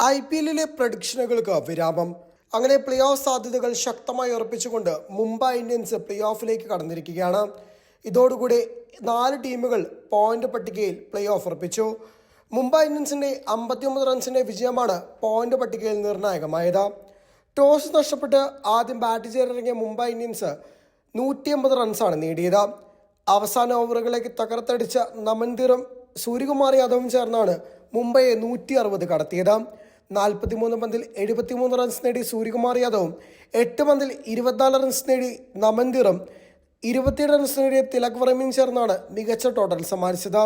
IPL പ്രഡിക്ഷനുകൾക്ക് വിരാമം. അങ്ങനെ play off സാധ്യതകൾ ശക്തമായി ഉറപ്പിച്ചുകൊണ്ട് മുംബൈ ഇന്ത്യൻസ് പ്ലേ ഓഫിലേക്ക് കടന്നിരിക്കുകയാണ്. ഇതോടുകൂടി 4 ടീമുകൾ പോയിന്റ് പട്ടികയിൽ പ്ലേ ഓഫ് ഉറപ്പിച്ചു. മുംബൈ ഇന്ത്യൻസിന്റെ 59 റൺസിന്റെ വിജയമാണ് പോയിന്റ് പട്ടികയിൽ നിർണായകമായത്. ടോസ് നഷ്ടപ്പെട്ട് ആദ്യം ബാറ്റ് ചെയ്യാനിറങ്ങിയ മുംബൈ ഇന്ത്യൻസ് 150 റൺസാണ് നേടിയത്. അവസാന ഓവറുകളിലേക്ക് തകർത്തടിച്ച നമൻതിറും സൂര്യകുമാർ യാദവും ചേർന്നാണ് മുംബൈയെ 160 കടത്തിയത്. 43 പന്തിൽ 73 റൺസ് നേടി സൂര്യകുമാർ യാദവും 8 പന്തിൽ 24 റൺസ് നേടി നമൻതിറും 27 റൺസ് നേടിയ തിലക് വർമ്മയും ചേർന്നാണ് മികച്ച ടോട്ടൽ സമ്മാനിച്ചത്.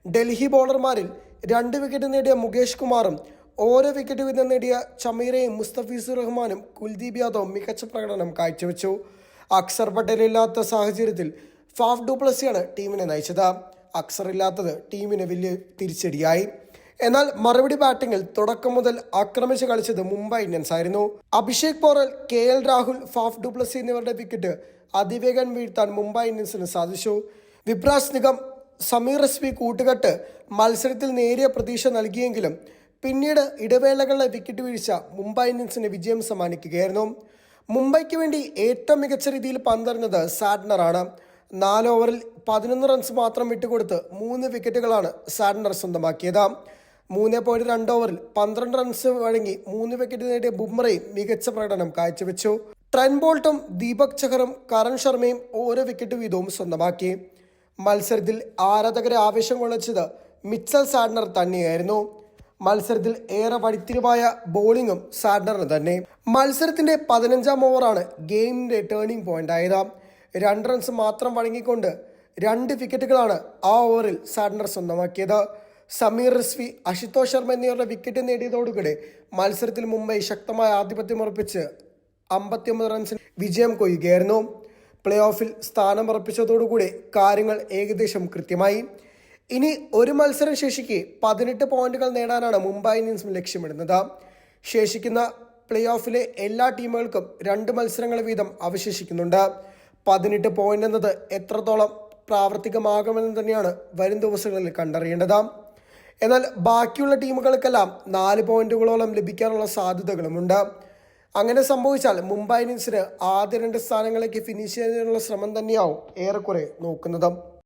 ഡൽഹി ബോളർമാരിൽ 2 വിക്കറ്റ് നേടിയ മുകേഷ് കുമാറും ഓരോ വിക്കറ്റ് വീതം നേടിയ ചമീറയും മുസ്തഫീസുർ റഹ്മാനും കുൽദീപ് യാദവും മികച്ച പ്രകടനം കാഴ്ചവെച്ചു. അക്സർ പട്ടേൽ ഇല്ലാത്ത സാഹചര്യത്തിൽ ഫാഫ് ഡു പ്ലസിയാണ് ടീമിനെ നയിച്ചത്. അക്സർ ഇല്ലാത്തത് ടീമിന് വലിയ തിരിച്ചടിയായി. എന്നാൽ മറുപടി ബാറ്റിംഗിൽ തുടക്കം മുതൽ ആക്രമിച്ച് കളിച്ചത് മുംബൈ ഇന്ത്യൻസ് ആയിരുന്നു. Abhishek Porel, KL Rahul, Faf du Plessis എന്നിവരുടെ വിക്കറ്റ് അതിവേഗം വീഴ്ത്താൻ മുംബൈ ഇന്ത്യൻസിന് സാധിച്ചു. വിപ്രാസ് നിഗം, സമീർ റസ്മി കൂട്ടുകെട്ട് മത്സരത്തിൽ നേരിയ പ്രതീക്ഷ നൽകിയെങ്കിലും പിന്നീട് ഇടവേളകളിലെ വിക്കറ്റ് വീഴ്ച മുംബൈ ഇന്ത്യൻസിന് വിജയം സമ്മാനിക്കുകയായിരുന്നു. മുംബൈക്ക് വേണ്ടി ഏറ്റവും മികച്ച രീതിയിൽ പന്തെറിഞ്ഞത് സാഡ്നറാണ്. 4 ഓവറിൽ 11 റൺസ് മാത്രം വിട്ടുകൊടുത്ത് 3 വിക്കറ്റുകളാണ് സാഡ്നർ സ്വന്തമാക്കിയത്. 3.2 ഓവറിൽ 12 റൺസ് വഴങ്ങി 3 വിക്കറ്റ് നേടിയ ബുംറയും മികച്ച പ്രകടനം കാഴ്ചവെച്ചു. ട്രെന്റ് ബോൾട്ടും ദീപക് ചഹറും കരൺ ശർമ്മയും ഓരോ വിക്കറ്റ് വീതവും സ്വന്തമാക്കി. മത്സരത്തിൽ ആരാധകരെ ആവേശം കൊള്ളിച്ചത് മിച്ചൽ സാഡ്നർ തന്നെയായിരുന്നു. മത്സരത്തിൽ ഏറെ വഴിത്തിരിവായ ബോളിംഗും സാഡ്നറിന് തന്നെ. മത്സരത്തിന്റെ 15ാം ഓവറാണ് ഗെയിമിന്റെ ടേണിംഗ് പോയിന്റ് ആയത്. 2 റൺസ് മാത്രം വഴങ്ങിക്കൊണ്ട് 2 വിക്കറ്റുകളാണ് ആ ഓവറിൽ സാഡ്നർ സ്വന്തമാക്കിയത്. സമീർ റസ്മി, അശുതോഷ് ശർമ്മ എന്നിവരുടെ വിക്കറ്റ് നേടിയതോടുകൂടി മത്സരത്തിൽ മുംബൈ ശക്തമായ ആധിപത്യം ഉറപ്പിച്ച് 59 റൺസിന് വിജയം കൊയ്യുകയായിരുന്നു. പ്ലേ ഓഫിൽ സ്ഥാനം ഉറപ്പിച്ചതോടുകൂടി കാര്യങ്ങൾ ഏകദേശം കൃത്യമായി. ഇനി ഒരു മത്സരം ശേഷിക്കെ 18 പോയിന്റുകൾ നേടാനാണ് മുംബൈ ഇന്ത്യൻസ് ലക്ഷ്യമിടുന്നത്. ശേഷിക്കുന്ന പ്ലേ ഓഫിലെ എല്ലാ ടീമുകൾക്കും 2 മത്സരങ്ങൾ വീതം അവശേഷിക്കുന്നുണ്ട്. 18 പോയിന്റ് എന്നത് എത്രത്തോളം പ്രാവർത്തികമാകുമെന്ന് തന്നെയാണ് വരും ദിവസങ്ങളിൽ കണ്ടറിയേണ്ടത്. എന്നാൽ ബാക്കിയുള്ള ടീമുകൾക്കെല്ലാം 4 പോയിന്റുകളോളം ലഭിക്കാനുള്ള സാധ്യതകളുമുണ്ട്. അങ്ങനെ സംഭവിച്ചാൽ മുംബൈ ഇന്ത്യൻസിന് ആദ്യ 2 സ്ഥാനങ്ങളിലേക്ക് ഫിനിഷ് ചെയ്യാനുള്ള ശ്രമം തന്നെയാവും ഏറെക്കുറെ നോക്കുന്നത്.